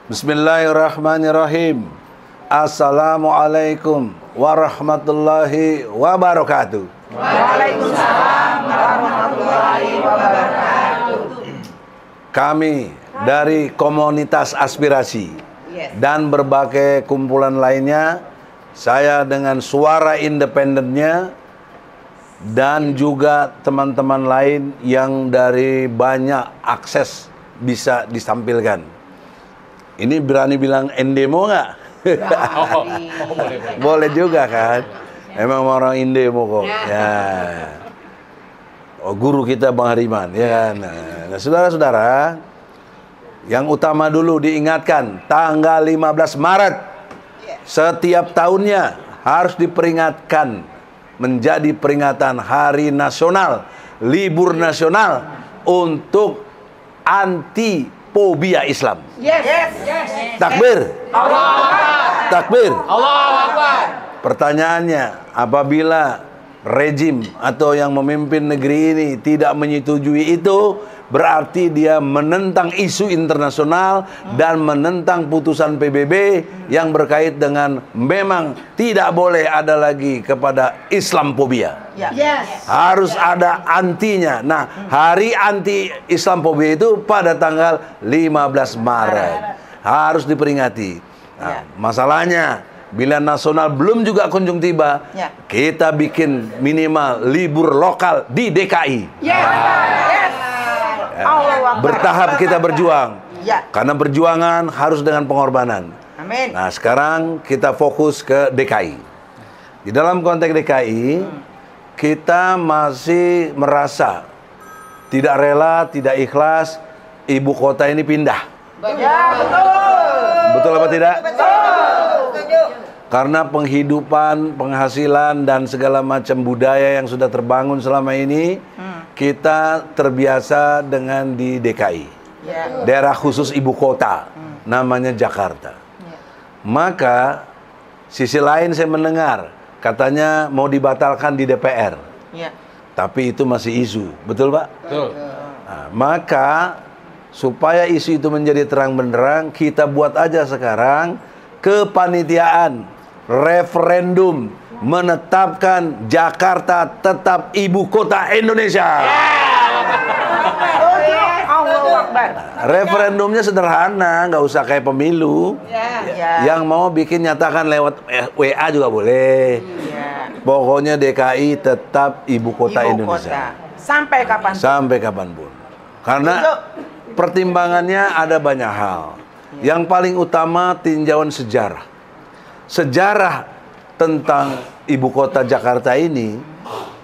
Bismillahirrahmanirrahim. Assalamualaikum warahmatullahi wabarakatuh. Waalaikumsalam warahmatullahi wabarakatuh. Kami dari komunitas aspirasi dan berbagai kumpulan lainnya, saya dengan suara independennya dan juga teman-teman lain yang dari banyak akses bisa disampilkan. Ini berani bilang endemo nggak? Boleh juga kan? Emang orang endemo kok. Ya. Oh, guru kita Bang Hariman, ya kan? Nah, saudara-saudara, yang utama dulu diingatkan, tanggal 15 Maret setiap tahunnya harus diperingatkan menjadi peringatan hari nasional, libur nasional untuk anti fobia Islam. Takbir. Takbir. Pertanyaannya, apabila rejim atau yang memimpin negeri ini tidak menyetujui itu, berarti dia menentang isu internasional dan menentang putusan PBB yang berkait dengan memang tidak boleh ada lagi kepada Islamfobia. Harus ada antinya. Nah, hari anti Islamfobia itu pada tanggal 15 Maret. Harus diperingati. Nah, masalahnya bila nasional belum juga kunjung tiba, kita bikin minimal libur lokal di DKI. Bertahap kita berjuang. Karena perjuangan harus dengan pengorbanan. Amin. Nah, sekarang kita fokus ke DKI. Di dalam konteks DKI, kita masih merasa tidak rela, tidak ikhlas ibu kota ini pindah. Betul. Betul apa tidak? Betul. Karena penghidupan, penghasilan, dan segala macam budaya yang sudah terbangun selama ini, kita terbiasa dengan di DKI, daerah khusus ibu kota, namanya Jakarta. Maka sisi lain saya mendengar katanya mau dibatalkan di DPR, tapi itu masih isu, betul Pak? Betul. Nah, maka supaya isu itu menjadi terang benderang, kita buat aja sekarang kepanitiaan referendum menetapkan Jakarta tetap ibu kota Indonesia. Referendumnya sederhana, nggak usah kayak pemilu. Yang mau bikin nyatakan lewat WA juga boleh. Pokoknya DKI tetap ibu kota Indonesia. Sampai kapan? Sampai kapanpun. Karena pertimbangannya ada banyak hal. Yang paling utama tinjauan sejarah. Sejarah tentang ibu kota Jakarta ini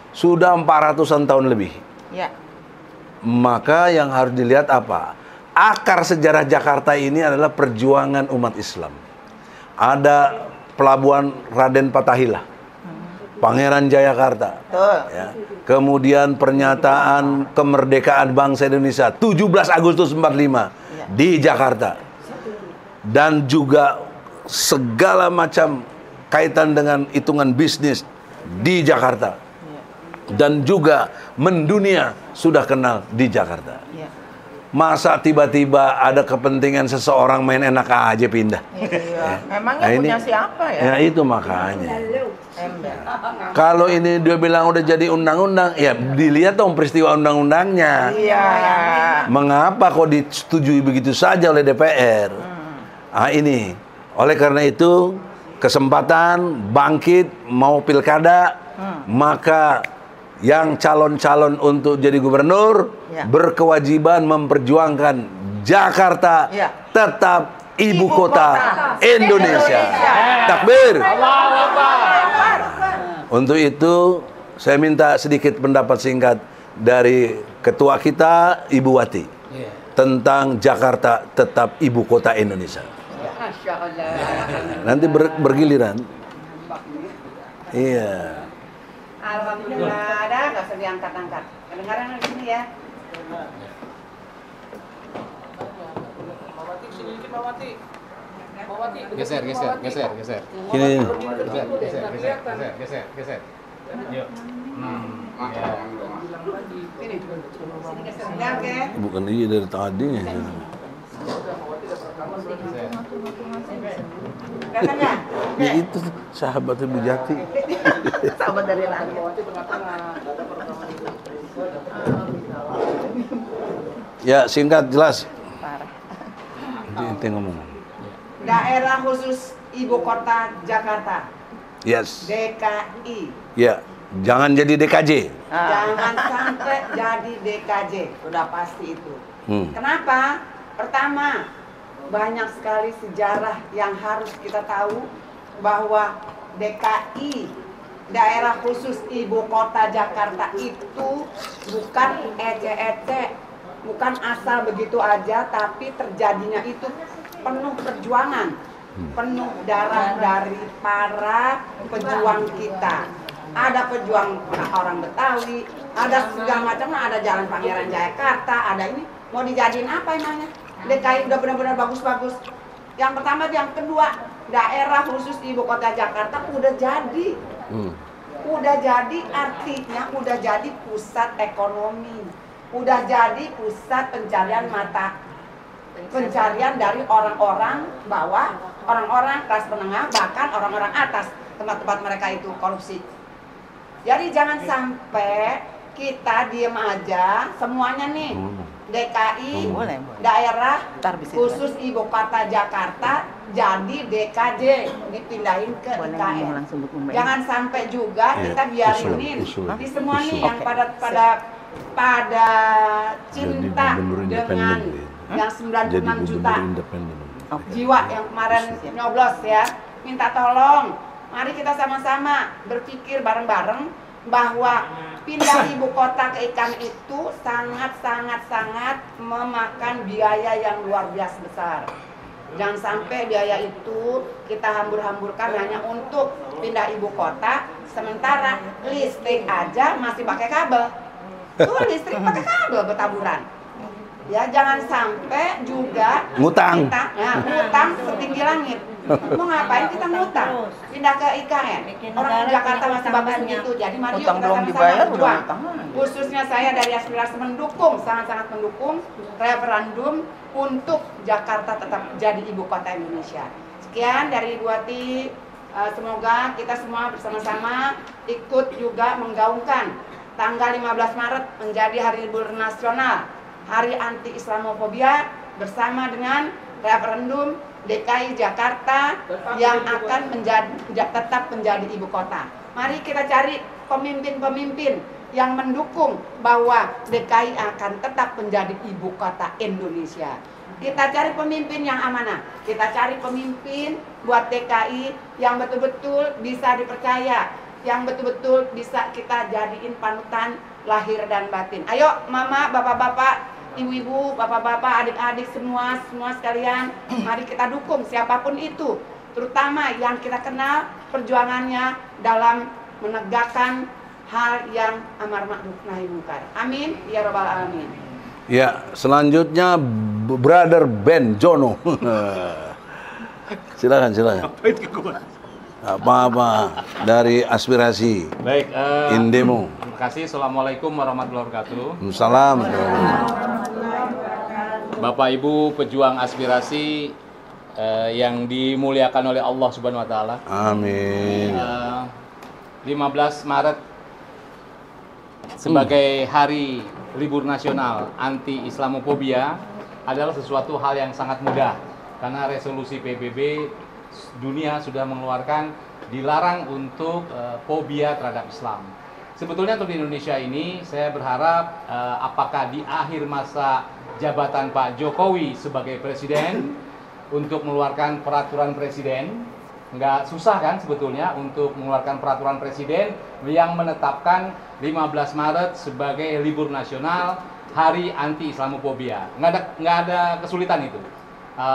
sudah 400-an tahun lebih. Maka yang harus dilihat apa? Akar sejarah Jakarta ini adalah perjuangan umat Islam. Ada pelabuhan Raden Fatahillah, Pangeran Jayakarta. Ya. Kemudian pernyataan kemerdekaan bangsa Indonesia 17 Agustus 45 di Jakarta. Dan juga segala macam kaitan dengan hitungan bisnis di Jakarta. Dan juga mendunia sudah kenal di Jakarta. Masa tiba-tiba ada kepentingan seseorang main enak aja pindah? Memangnya punya siapa ya? Ya itu makanya. Kalau ini dia bilang udah jadi undang-undang, ya dilihat dong peristiwa undang-undangnya. Mengapa kok disetujui begitu saja oleh DPR? Ini. Oleh karena itu, kesempatan bangkit mau pilkada, maka yang calon-calon untuk jadi gubernur berkewajiban memperjuangkan Jakarta tetap ibu kota Indonesia. Takbir. Untuk itu saya minta sedikit pendapat singkat dari ketua kita Ibu Wati tentang Jakarta tetap ibu kota Indonesia. Nanti bergiliran. Iya. Alhamdulillah ada, nggak usah diangkat-angkat. Kedengaran di sini ya. Geser. Ini. Geser. Yuk. Sini geser. Oke. Bukan iya dari tadi. Kelihatan nggak? Ya itu sahabat Ibu Jati. Sahabat dari langit. Ya, singkat jelas. Parah. Inti ngomong. Daerah khusus Ibu Kota Jakarta, Yes. DKI. Ya, jangan jadi DKJ. Jangan sampai jadi DKJ, udah pasti itu. Kenapa? Pertama, banyak sekali sejarah yang harus kita tahu bahwa DKI, daerah khusus Ibu Kota Jakarta itu bukan ece-ece, bukan asal begitu aja, tapi terjadinya itu penuh perjuangan, penuh darah dari para pejuang kita. Ada pejuang orang Betawi, ada segala macam, ada Jalan Pangeran Jayakarta, ada ini. Mau dijadiin apa emangnya? DKI udah benar-benar bagus-bagus. Yang pertama, yang kedua, daerah khusus Ibu Kota Jakarta udah jadi. Udah jadi, artinya udah jadi pusat ekonomi. Udah jadi pusat pencarian pencarian dari orang-orang bawah, orang-orang kelas menengah, bahkan orang-orang atas, tempat-tempat mereka itu korupsi. Jadi jangan sampai kita diem aja semuanya nih. DKI, daerah khusus Ibu Kota Jakarta jadi DKJ, dipindahin ke IKN. Jangan sampai juga kita biarinin di semua nih yang pada cinta dengan yang 96 juta jiwa yang kemarin nyoblos ya. Minta tolong, mari kita sama-sama berpikir bareng-bareng bahwa pindah ibu kota ke IKN itu sangat memakan biaya yang luar biasa besar. Jangan sampai biaya itu kita hambur-hamburkan hanya untuk pindah ibu kota, sementara listrik aja masih pakai kabel. Tuh listrik pakai kabel bertaburan. Ya jangan sampai juga ngutang. Ngutang setinggi langit. Mau ngapain kita ngutang? Pindah ke IKN. Orang Jakarta masih bagus begitu. Jadi mari yuk kita sama-sama berjuang. Khususnya saya dari aspirasi mendukung, sangat-sangat mendukung referendum untuk Jakarta tetap jadi ibu kota Indonesia. Sekian dari Ibu Ati. Semoga kita semua bersama-sama ikut juga menggaungkan tanggal 15 Maret menjadi hari libur nasional, hari anti Islamofobia, bersama dengan referendum DKI Jakarta yang akan tetap menjadi ibu kota. Mari kita cari pemimpin-pemimpin yang mendukung bahwa DKI akan tetap menjadi ibu kota Indonesia. Kita cari pemimpin yang amanah. Kita cari pemimpin buat DKI yang betul-betul bisa dipercaya, yang betul-betul bisa kita jadiin panutan lahir dan batin. Ayo mama, bapak-bapak, ibu-ibu, bapak-bapak, adik-adik semua sekalian, mari kita dukung siapapun itu, terutama yang kita kenal perjuangannya dalam menegakkan hal yang amar ma'ruf nahi munkar. Amin ya rabbal alamin. Ya, selanjutnya Brother Ben Jono. Silakan. Apa-apa dari aspirasi. Baik, Indemo. terima kasih. Assalamualaikum warahmatullahi wabarakatuh. Salam. Bapak Ibu pejuang aspirasi yang dimuliakan oleh Allah Subhanahu wa taala. Amin. 15 Maret sebagai hari libur nasional anti Islamofobia adalah sesuatu hal yang sangat mudah karena resolusi PBB dunia sudah mengeluarkan dilarang untuk fobia terhadap Islam. Sebetulnya untuk di Indonesia ini saya berharap apakah di akhir masa jabatan Pak Jokowi sebagai presiden untuk mengeluarkan peraturan presiden, nggak susah kan sebetulnya untuk mengeluarkan peraturan presiden yang menetapkan 15 Maret sebagai libur nasional hari anti Islamofobia. Nggak ada kesulitan itu.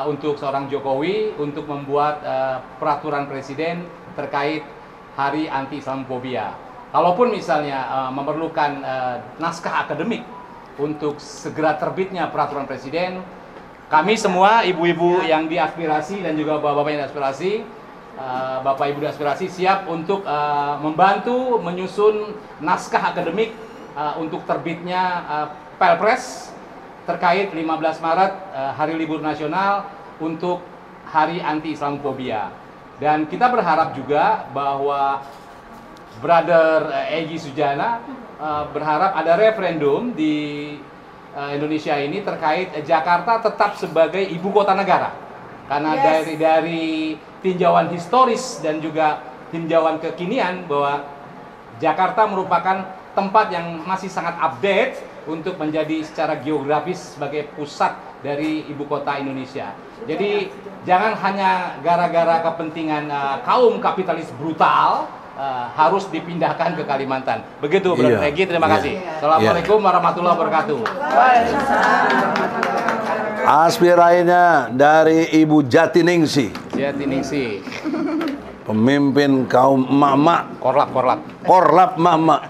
Untuk seorang Jokowi untuk membuat peraturan presiden terkait hari anti Islamofobia. Kalaupun misalnya memerlukan naskah akademik untuk segera terbitnya peraturan presiden, kami semua ibu-ibu yang diaspirasi dan juga bapak-bapak yang diaspirasi, bapak ibu diaspirasi siap untuk membantu menyusun naskah akademik untuk terbitnya Pelpres terkait 15 Maret hari libur nasional untuk Hari Anti Islamophobia. Dan kita berharap juga bahwa Brother Egy Sujana berharap ada referendum di Indonesia ini terkait Jakarta tetap sebagai ibu kota negara. Karena dari tinjauan historis dan juga tinjauan kekinian bahwa Jakarta merupakan tempat yang masih sangat update untuk menjadi secara geografis sebagai pusat dari ibu kota Indonesia. Jadi jangan hanya gara-gara kepentingan kaum kapitalis brutal harus dipindahkan ke Kalimantan. Begitu, Brother Egy, terima kasih. Assalamualaikum warahmatullahi wabarakatuh. Aspirasinya dari Ibu Jatiningsih. Jatiningsih. Pemimpin kaum emak-emak. Korlap emak-emak.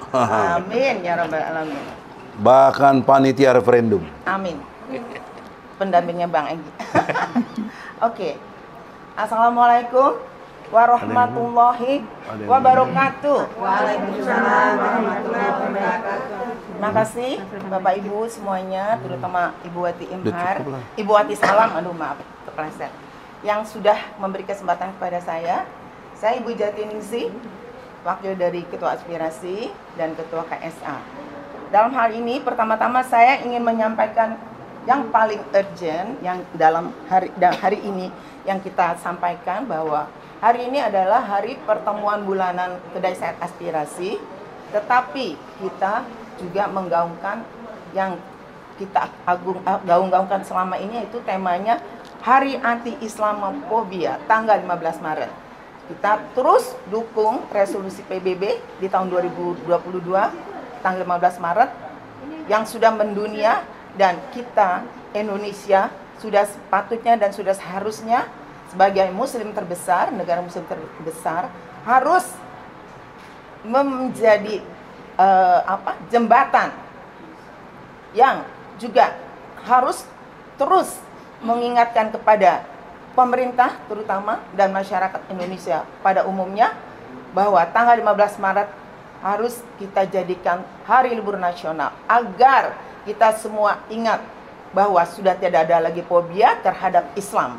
Amin ya rabbal alamin. Bahkan panitia referendum. Amin. Pendampingnya Bang Egy. Oke. Assalamualaikum warahmatullahi wabarakatuh. Waalaikumsalam warahmatullahi wabarakatuh. Terima kasih Bapak Ibu semuanya, terutama Ibu Wati Imhar, Ibu Wati Salam, maaf, kepleset, yang sudah memberi kesempatan kepada saya. Saya Ibu Jatiningsih, wakil dari Ketua Aspirasi dan Ketua KSA. Dalam hal ini, pertama-tama saya ingin menyampaikan yang paling urgent yang dalam hari ini yang kita sampaikan bahwa hari ini adalah hari pertemuan bulanan Kedai Said Aspirasi, tetapi kita juga menggaungkan yang kita gaung-gaungkan selama ini, yaitu temanya Hari Anti Islamophobia tanggal 15 Maret. Kita terus dukung resolusi PBB di tahun 2022 tanggal 15 Maret yang sudah mendunia, dan kita Indonesia sudah sepatutnya dan sudah seharusnya sebagai muslim terbesar, negara muslim terbesar, harus menjadi jembatan yang juga harus terus mengingatkan kepada pemerintah terutama dan masyarakat Indonesia pada umumnya bahwa tanggal 15 Maret harus kita jadikan hari libur nasional agar kita semua ingat bahwa sudah tidak ada lagi fobia terhadap Islam.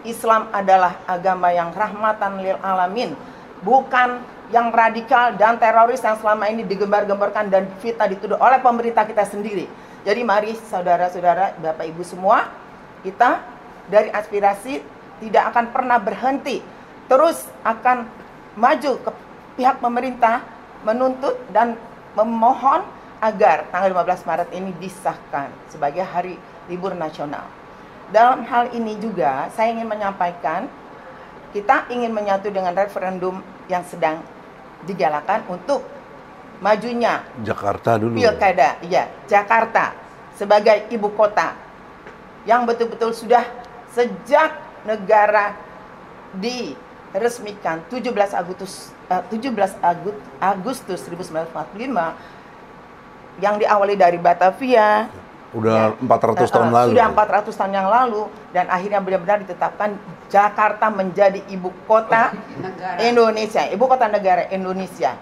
Islam adalah agama yang rahmatan lil alamin, bukan yang radikal dan teroris yang selama ini digembar-gemborkan dan fitnah dituduh oleh pemerintah kita sendiri. Jadi mari saudara-saudara, Bapak Ibu semua, kita dari aspirasi tidak akan pernah berhenti, terus akan maju ke pihak pemerintah, menuntut dan memohon agar tanggal 15 Maret ini disahkan sebagai hari libur nasional. Dalam hal ini juga saya ingin menyampaikan, kita ingin menyatu dengan referendum yang sedang digalakan untuk majunya Jakarta dulu. Pilkada, Jakarta sebagai ibu kota yang betul-betul sudah sejak negara diresmikan 17 Agustus 1945 yang diawali dari Batavia. Udah 400 tahun lalu. Sudah 400 tahun yang lalu, dan akhirnya benar-benar ditetapkan Jakarta menjadi ibu kota Indonesia, ibu kota negara Indonesia.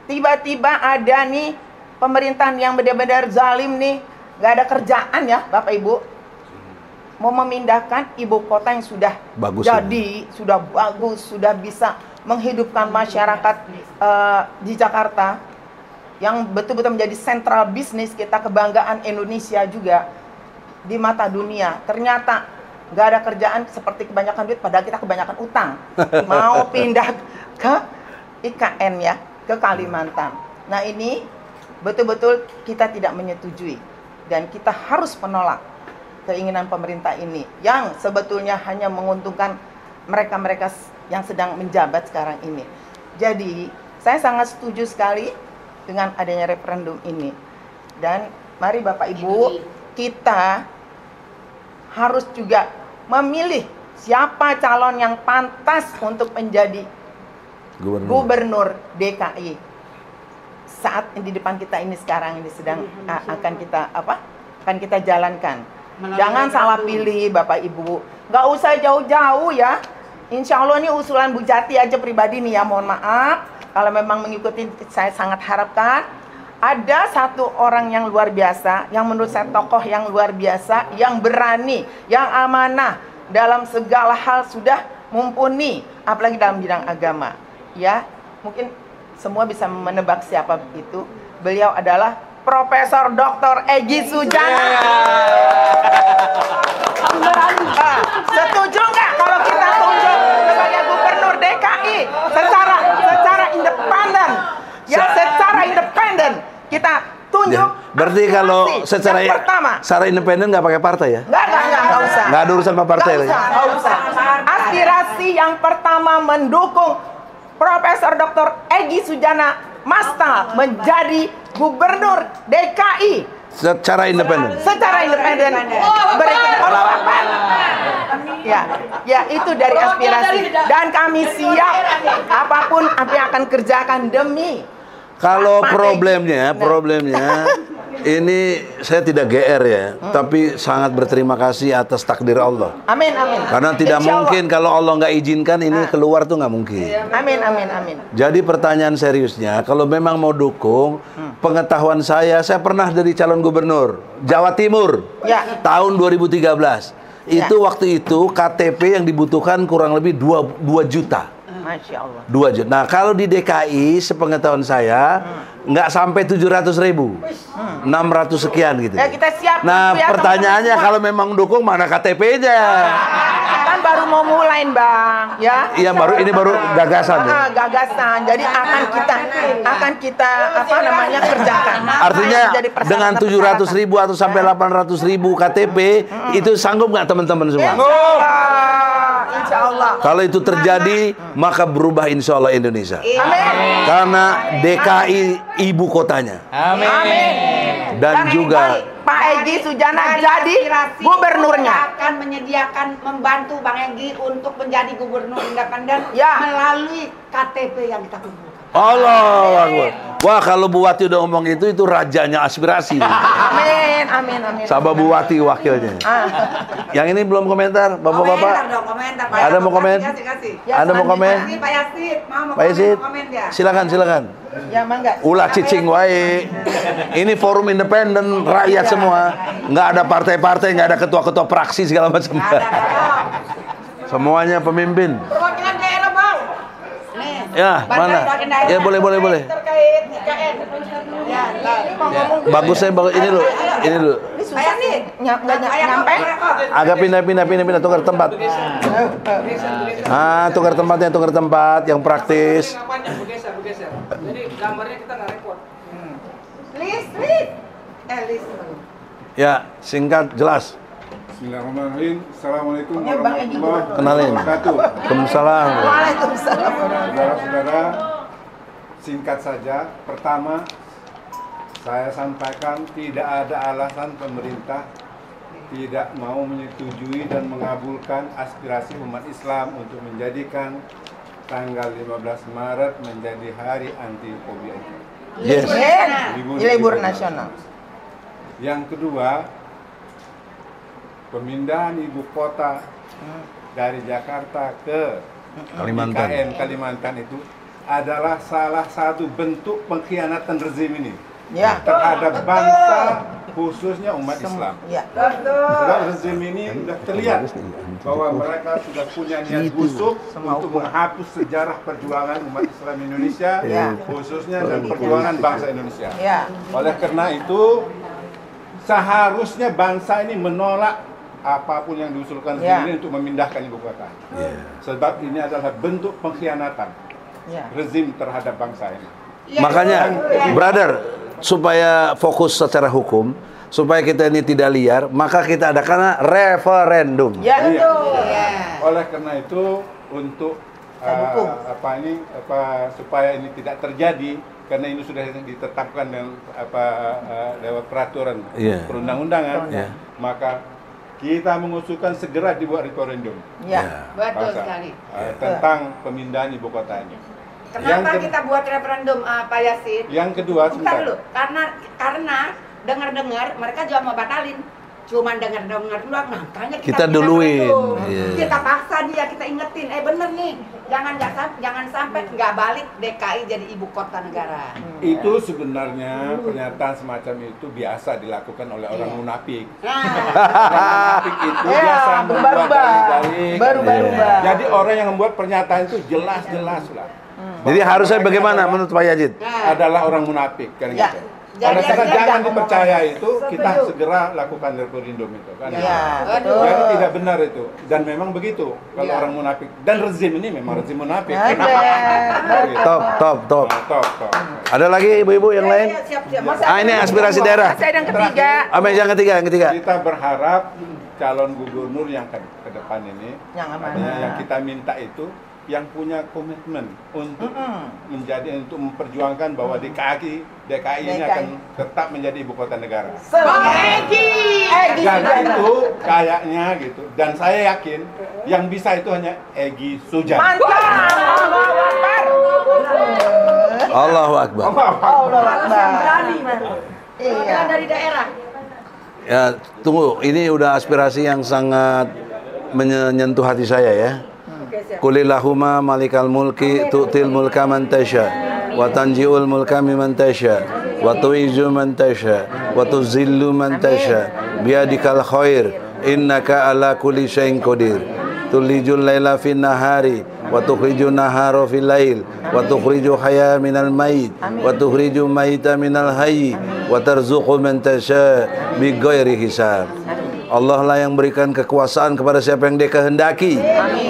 Tiba-tiba ada nih pemerintahan yang benar-benar zalim nih, nggak ada kerjaan ya Bapak Ibu, mau memindahkan ibu kota yang sudah bagus, sudah bagus, sudah bisa menghidupkan masyarakat di Jakarta, yang betul-betul menjadi sentral bisnis kita, kebanggaan Indonesia juga di mata dunia. Ternyata nggak ada kerjaan, seperti kebanyakan duit, padahal kita kebanyakan utang. Mau pindah ke IKN ya, ke Kalimantan. Nah ini betul-betul kita tidak menyetujui, dan kita harus menolak keinginan pemerintah ini yang sebetulnya hanya menguntungkan mereka-mereka yang sedang menjabat sekarang ini. Jadi saya sangat setuju sekali dengan adanya referendum ini. Dan mari Bapak Ibu, kita harus juga memilih siapa calon yang pantas untuk menjadi gubernur DKI saat di depan kita ini sekarang ini sedang akan kita jalankan. Jangan salah pilih Bapak Ibu, nggak usah jauh-jauh ya. Insya Allah ini usulan Bu Jati aja pribadi nih ya, mohon maaf. Kalau memang mengikuti, saya sangat harapkan ada satu orang yang luar biasa, yang menurut saya tokoh yang luar biasa, yang berani, yang amanah, dalam segala hal sudah mumpuni, apalagi dalam bidang agama. Ya, mungkin semua bisa menebak siapa itu. Beliau adalah Profesor Dr. Egy Sujana. Setuju nggak kalau kita tunjuk sebagai Gubernur DKI secara independen? Ya, secara independen kita tunjuk. Berarti kalau secara independen nggak pakai partai ya? Nggak usah. Nggak ada urusan sama partai lagi. Nggak usah. Aspirasi yang pertama mendukung Profesor Dr. Egy Sujana Masta menjadi Gubernur DKI secara independen. Secara independen. Berikut ya itu dari aspirasi, dan kami siap apapun apa yang akan kerjakan demi. Kalau problemnya ini saya tidak GR ya, tapi sangat berterima kasih atas takdir Allah. Amin, amin. Karena tidak mungkin kalau Allah nggak izinkan ini keluar tuh nggak mungkin. Amin, amin, amin. Jadi pertanyaan seriusnya, kalau memang mau dukung, pengetahuan saya pernah jadi calon gubernur Jawa Timur tahun 2013. Itu waktu itu KTP yang dibutuhkan kurang lebih 2 juta. Masya Allah. 2 juta. Nah kalau di DKI sepengetahuan saya nggak sampai 700.000, 600 sekian gitu. Ya, kita siap. Nah pertanyaannya kalau memang dukung mana KTP-nya? Kan baru mau mulai Bang, ya? Iya ini baru gagasan. Ya? Gagasan. Jadi akan kita kerjakan. Artinya dengan 700.000 atau sampai 800.000 KTP itu sanggup nggak teman-teman semua? Insya Allah. Kalau itu terjadi, maka berubah insya Allah Indonesia. Amin. Karena DKI ibu kotanya. Amin. Dan juga Pak Egy Sujana jadi gubernurnya. Akan menyediakan membantu Bang Egy untuk menjadi gubernur independen melalui KTP yang kita kumpulkan. Allah Akbar. Wah kalau Bu Wati udah ngomong itu rajanya aspirasi. Amin, amin, amin. Sabar Bu Wati wakilnya. Yang ini belum komentar, bapak-bapak. Ada mau komen? Ada mau komen? Pak Yasin, silakan. Ya mangga. Ulah cicing wae. Ini forum independen rakyat semua. Nggak ada partai-partai, nggak ada ketua-ketua praksi segala macam. Semuanya pemimpin. Perwakilan daerah Bang. Ya, mana? Ya boleh. Terkait IKN. Bagus ini dulu. Susah nih, nyampe. Agak pindah tukar tempat. Tukar tempat yang praktis. Bergeser. Jadi gambarnya kita nggak repot. List. Ya, singkat, jelas. Bismillahirrahmanirrahim. Assalamualaikum Bang Egy warahmatullahi Kenalin. wabarakatuh. Waalaikumsalam. Waalaikumsalam. Saudara-saudara, singkat saja. Pertama, saya sampaikan tidak ada alasan pemerintah tidak mau menyetujui dan mengabulkan aspirasi umat Islam untuk menjadikan tanggal 15 Maret menjadi hari anti fobia. Yes. Libur nasional. Yang kedua, pemindahan ibu kota dari Jakarta ke IKN Kalimantan itu adalah salah satu bentuk pengkhianatan rezim ini terhadap bangsa, khususnya umat Islam. Sebab rezim ini sudah terlihat bahwa mereka sudah punya niat busuk untuk menghapus sejarah perjuangan umat Islam Indonesia, khususnya dan perjuangan bangsa Indonesia. Oleh karena itu, seharusnya bangsa ini menolak apapun yang diusulkan ini untuk memindahkan ibu kota. Sebab ini adalah bentuk pengkhianatan rezim terhadap bangsa ini. Makanya, brother, supaya fokus secara hukum, supaya kita ini tidak liar, maka kita adakan referendum. Oleh karena itu, untuk supaya ini tidak terjadi, karena ini sudah ditetapkan dengan lewat peraturan perundang-undangan, maka kita mengusulkan segera dibuat referendum. Betul sekali. Tentang pemindahan ibu kota ini. Kenapa kita buat referendum, Pak Yasin? Yang kedua, Bentar dulu. Karena dengar-dengar mereka juga mau batalin. cuman dengar-dengar doang, makanya Kita duluin. Yeah. Kita paksa dia, kita ingetin, bener nih, jangan sampai nggak balik DKI jadi ibu kota negara. Itu sebenarnya pernyataan semacam itu biasa dilakukan oleh orang munafik. Orang munafik itu biasa membuat dalih-dalih. Berubah-ubah. Jadi orang yang membuat pernyataan itu jelas-jelas lah. Jadi harusnya bagaimana menurut Pak Yazid? Adalah orang munafik kan Ya. gitu. Jadi Oleh karena dia jangan jangan dipercaya itu, kita Setuju. segera lakukan referendum itu kan. Ya, Aduh. Jadi tidak benar itu, dan memang begitu kalau Ya. orang munafik, dan rezim ini memang rezim munafik. Ada. Gitu. Top. Nah, top. Ada lagi ibu-ibu yang lain? Siap-siap. Ini aspirasi daerah. Saya yang ketiga. Yang ketiga. Kita berharap calon gubernur yang ke depan ini, Yang amanah. artinya yang kita minta itu yang punya komitmen untuk untuk memperjuangkan bahwa DKI ini akan tetap menjadi ibu kota negara. Egy Dan Sujana. itu kayaknya gitu. Dan saya yakin yang bisa itu hanya Egy Sujana. Mantap. Allahu Akbar. Allah Akbar. Iya. Dari daerah. Ya, tunggu. Ini udah aspirasi yang sangat menyentuh hati saya ya. Kulillahumma malikal mulki tu'til mulka man tasha wa tanji'ul mulka mimman tasha wa tu'izzu man tasha wa tuzillu man tasha biyadikal khair innaka ala kulli syai'in qadir tulijul laila fin nahari wa tukhrijun nahara fil lail wa tukhrijul hayya minal mayit wa tukhrijul mayita minal hayy wa tarzuqu man tasha bighairi hisab. Allah lah yang berikan kekuasaan kepada siapa yang Dia kehendaki.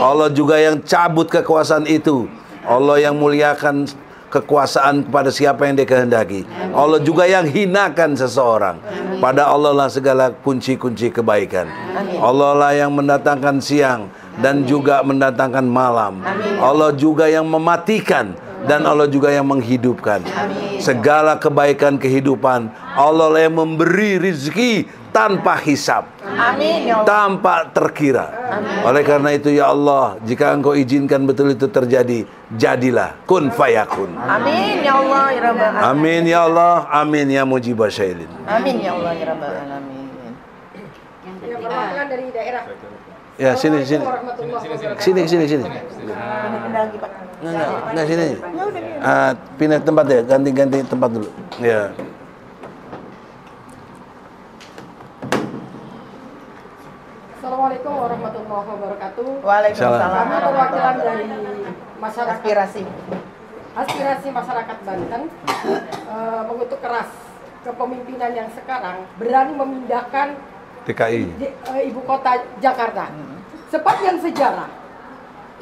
Allah juga yang cabut kekuasaan itu. Allah yang muliakan kekuasaan kepada siapa yang Dia kehendaki. Allah juga yang hinakan seseorang. Pada Allah lah segala kunci-kunci kebaikan. Allah lah yang mendatangkan siang dan juga mendatangkan malam. Allah juga yang mematikan dan Allah juga yang menghidupkan. Segala kebaikan kehidupan Allah lah yang memberi rezeki tanpa hisab. Amin ya Allah. Tanpa terkira. Oleh karena itu ya Allah, jika Engkau izinkan betul itu terjadi, jadilah kun fayakun. Amin ya Allah ya Rabbal alamin. Amin ya Allah, amin ya mujibah syailin. Amin ya Allah ya Rabbal alamin. Yang perwakilan dari daerah. Ya sini. Warahmatullahi Lagi Pak. Enggak sini. Pindah tempat ya, ganti tempat dulu. Ya. Assalamualaikum warahmatullahi wabarakatuh. Waalaikumsalam. Kami perwakilan dari masyarakat Aspirasi masyarakat Banten mengutuk keras kepemimpinan yang sekarang berani memindahkan TKI. ibu kota Jakarta. Sepanjang sejarah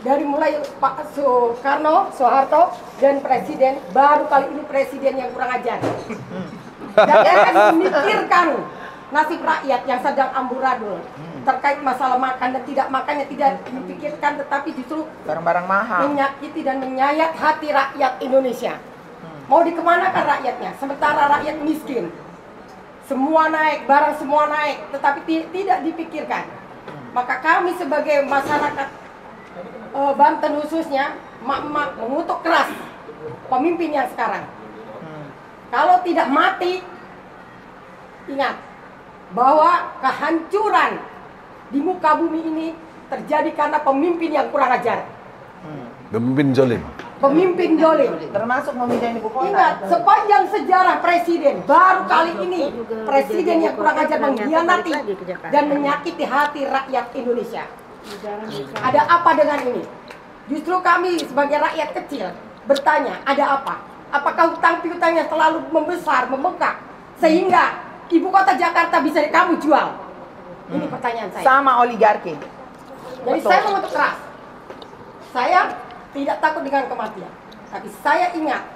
dari mulai Pak Soeharto dan presiden, baru kali ini presiden yang kurang ajar. Dan akan memikirkan nasib rakyat yang sedang amburadul terkait masalah makan dan tidak makannya tidak dipikirkan, tetapi justru barang-barang mahal. menyakiti dan menyayat hati rakyat Indonesia. Mau dikemanakan rakyatnya? Sementara rakyat miskin, semua naik, barang semua naik, tetapi tidak dipikirkan. Maka kami sebagai masyarakat Banten khususnya, mak-mak mengutuk keras pemimpin yang sekarang. Kalau tidak mati, ingat bahwa kehancuran di muka bumi ini terjadi karena pemimpin yang kurang ajar. Pemimpin zolim. Pemimpin dolim. Termasuk memindahin ibu kota. Ingat, sepanjang sejarah presiden, baru kali ini presiden yang kurang ajar mengkhianati dan menyakiti hati rakyat Indonesia. Ada apa dengan ini? Justru kami sebagai rakyat kecil bertanya, ada apa? Apakah hutang piutangnya terlalu membesar, membengkak sehingga ibu kota Jakarta bisa kamu jual? Ini pertanyaan saya. Sama oligarki. Jadi saya mengutuk keras. Saya tidak takut dengan kematian, tapi saya ingat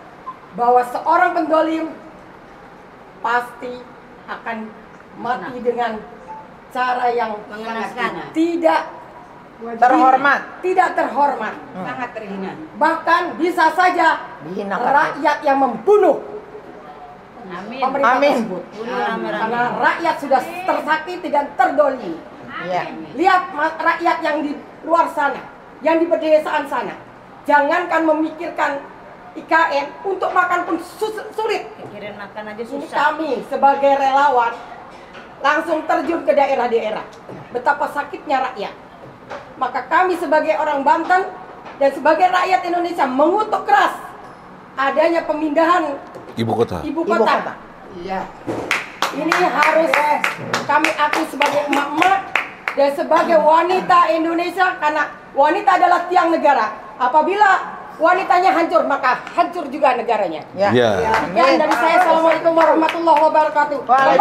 bahwa seorang pendolim pasti akan mati dengan cara yang tidak Terhormat. tidak terhormat, Sangat terhina. bahkan bisa saja Dihina rakyat yang membunuh pemerintah Amin. tersebut. Karena rakyat sudah tersakiti dan terdolimi. Iya. Lihat rakyat yang di luar sana, yang di pedesaan sana, jangankan memikirkan IKN, untuk makan pun sulit. Pikirin makan aja Ini susah. kami sebagai relawan langsung terjun ke daerah-daerah. Betapa sakitnya rakyat. Maka kami sebagai orang Banten dan sebagai rakyat Indonesia mengutuk keras adanya pemindahan Ibu kota. Iya. Ini harus kami akui sebagai emak-emak dan sebagai wanita Indonesia, karena wanita adalah tiang negara. Apabila wanitanya hancur, maka hancur juga negaranya. Ya. Sekian dari saya. Assalamualaikum warahmatullahi wabarakatuh. Ada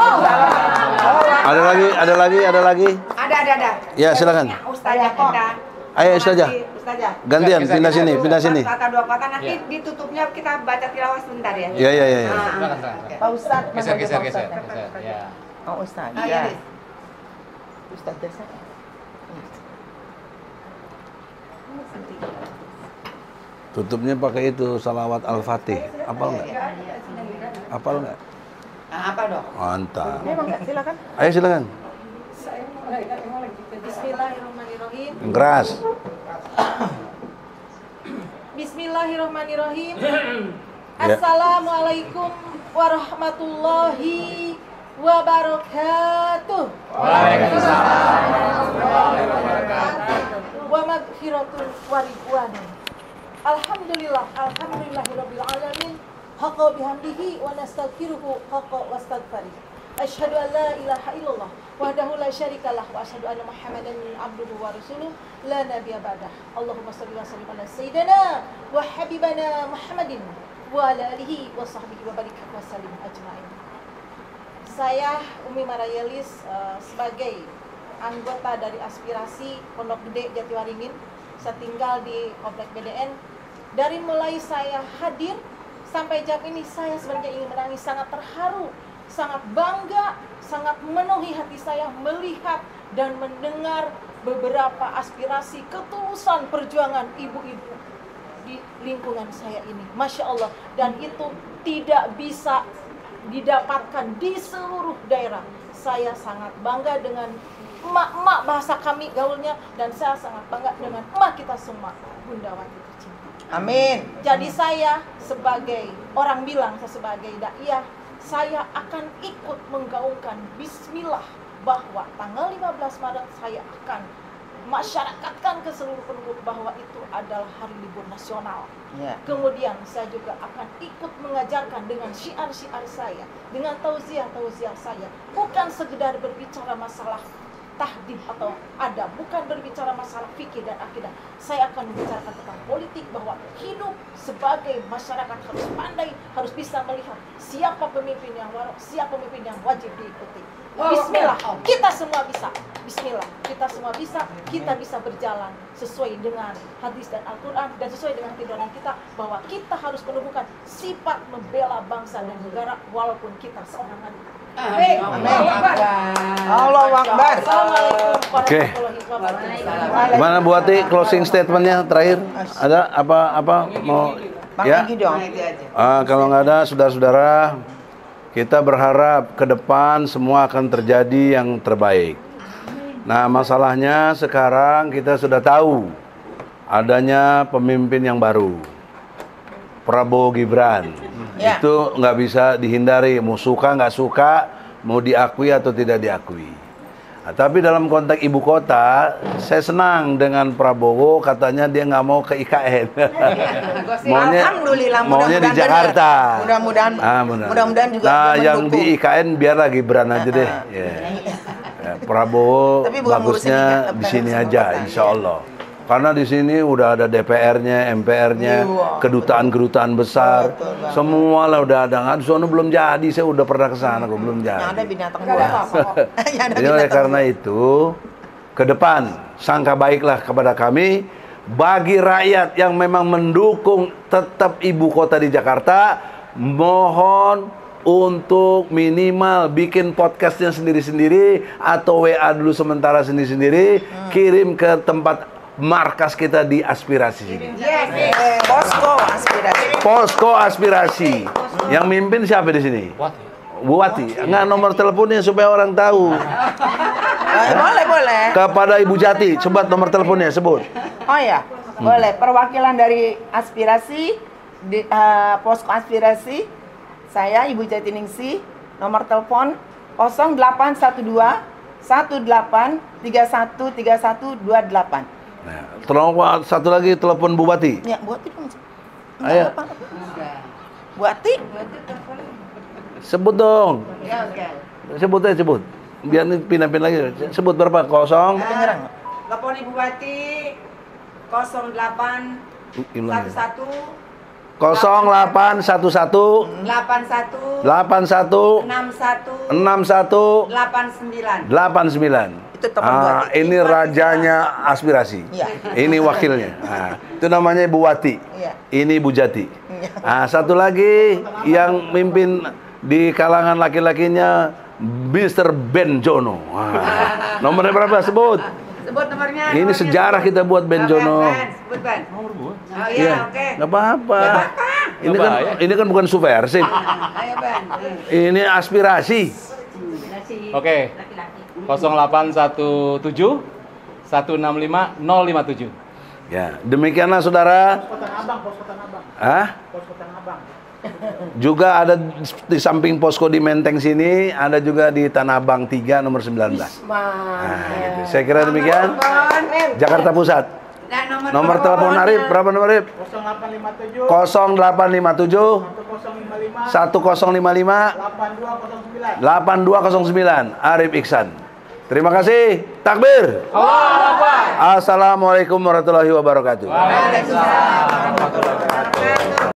lagi. Ada. Ya, silakan. Ustazah kita. Ayo Ustazah. Ustazah. Gantian, pindah sini. Kata dua kata nanti ditutupnya kita baca tilawah sebentar ya. Iya. Pak Ustadz. Geser. Ya. Oh Ustadz. Ya. Ustadz Desa. Tutupnya pakai itu salawat Al-Fatih. Apal nggak? Apa dong? Mantap. Memang nggak? Silakan. Ayo silakan. Bismillahirrahmanirrahim. Keras. Bismillahirrahmanirrahim. Ya. Assalamualaikum warahmatullahi wabarakatuh. Wa maghfiratun wa ridwanun. Alhamdulillahirabbil alamin. Haqqa bihamdihi wa nastaghfiruhu haqqa wastaghfari. Asyhadu an la ilaha illallah wahdahu la syarikalah wa asyhadu anna Muhammadan abduhu wa rasuluh la nabiyya ba'dah. Allahumma shalli wa sallim ala sayyidina wa habibana Muhammadin wa ala alihi wa sahbihi wa barik wa sallim ajmain. Saya Umi Marayelis sebagai anggota dari aspirasi Pondok Gede Jatiwaringin. Saya tinggal di Komplek BDN. Dari mulai saya hadir sampai jam ini saya sebenarnya ingin menangis, sangat terharu, sangat bangga, sangat memenuhi hati saya melihat dan mendengar beberapa aspirasi ketulusan perjuangan ibu-ibu di lingkungan saya ini. Masya Allah. Dan itu tidak bisa didapatkan di seluruh daerah. Saya sangat bangga dengan emak-emak bahasa kami gaulnya, dan saya sangat bangga dengan emak kita semua, Bunda Wati tercinta. Amin. Jadi saya sebagai orang bilang, saya sebagai daiyah, saya akan ikut menggaungkan bismillah bahwa tanggal 15 Maret saya akan masyarakatkan ke seluruh penduduk bahwa itu adalah hari libur nasional. Ya. Kemudian saya juga akan ikut mengajarkan dengan syiar-syiar saya, dengan tauziah-tauziah saya, bukan sekedar berbicara masalah tahdid atau adab, bukan berbicara masalah fikih dan akidah. Saya akan membicarakan tentang politik, bahwa hidup sebagai masyarakat harus pandai, harus bisa melihat siapa pemimpin yang warok, siapa pemimpin yang wajib diikuti. Bismillah, kita semua bisa. Bismillah, kita semua bisa. Kita bisa berjalan sesuai dengan hadis dan Al-Quran, dan sesuai dengan tindakan kita, bahwa kita harus menumbuhkan sifat membela bangsa dan negara walaupun kita seorang anak. Amin. Allahu Akbar. Assalamualaikum Oke. warahmatullahi wabarakatuh. Gimana Bu Ati, closing statementnya terakhir? Ada apa mau? Bang Ya. Egy dong. Kalau nggak ada, saudara-saudara, kita berharap ke depan semua akan terjadi yang terbaik. Nah, masalahnya sekarang kita sudah tahu adanya pemimpin yang baru, Prabowo Gibran. Ya. Itu nggak bisa dihindari, mau suka nggak suka, mau diakui atau tidak diakui. Nah, tapi dalam konteks ibu kota, saya senang dengan Prabowo, katanya dia nggak mau ke IKN. Alhamdulillah, maunya di mudah-mudahan Jakarta. benar. Mudah-mudahan juga Nah, dia yang mendukung. di IKN biarlah Gibran aja deh. Ya. Ya, Prabowo Tapi bukan bagusnya ngurusin di sini IKN, aja, insya Allah. Karena di sini udah ada DPR-nya, MPR-nya, Iya. kedutaan-kedutaan besar, Betul, Bang. semua lah udah ada. Nggak, sono belum jadi, saya udah pernah ke sana kok belum jadi. Yang ada binatang Nggak ada buas. apa-apa. Yang ada Jadi oleh binatang karena itu, ke depan sangka baiklah kepada kami, bagi rakyat yang memang mendukung tetap ibu kota di Jakarta, mohon untuk minimal bikin podcastnya sendiri-sendiri atau WA dulu sementara sendiri-sendiri, kirim ke tempat markas kita di aspirasi sini. Posko aspirasi. Posko aspirasi. Yang mimpin siapa di sini? Bu Wati. Enggak, nomor teleponnya supaya orang tahu. Boleh. Kepada Ibu Jati, sebut nomor teleponnya, sebut. Oh ya, boleh. Perwakilan dari aspirasi, di, posko aspirasi, saya Ibu Jati Ningsih, nomor telepon 0812 18313128. Nah, tolong satu lagi telepon Bu Wati. Ya, Buati dong. Ayo. Buati. Sebut dong. Ya, oke. Sebut aja, sebut. Biar ini pindah-pindah lagi. Sebut berapa? 0. Telepon Ibu Wati 08 11 0811 81 81 61 61 89. 89. Itu telepon Buati. Ini rajanya aspirasi. Iya. Ini wakilnya. Itu namanya Bu Wati. Iya. Ini Bu Jati. Satu lagi yang mimpin di kalangan laki-lakinya Mr. Ben Jono. Nomornya berapa? Sebut. Sebut nomornya. Ini sejarah kita buat Ben Jono. Sebut Ben. Nomor 2. Oh Iya, iya, oke. nggak apa-apa. Ini kan bukan subversif. Ayo Ben. Ini aspirasi. Oke. 0817 165 057. Ya, demikianlah saudara. Juga ada di samping posko di Menteng sini, ada juga di Tanah Abang 3 nomor 19. Gitu. Saya kira demikian. Jakarta Pusat. Nomor telepon Arif berapa nomor Arif? 0857 1055 8209 Arif Iksan. Terima kasih. Takbir. Assalamualaikum warahmatullahi wabarakatuh. Waalaikumsalam warahmatullahi wabarakatuh.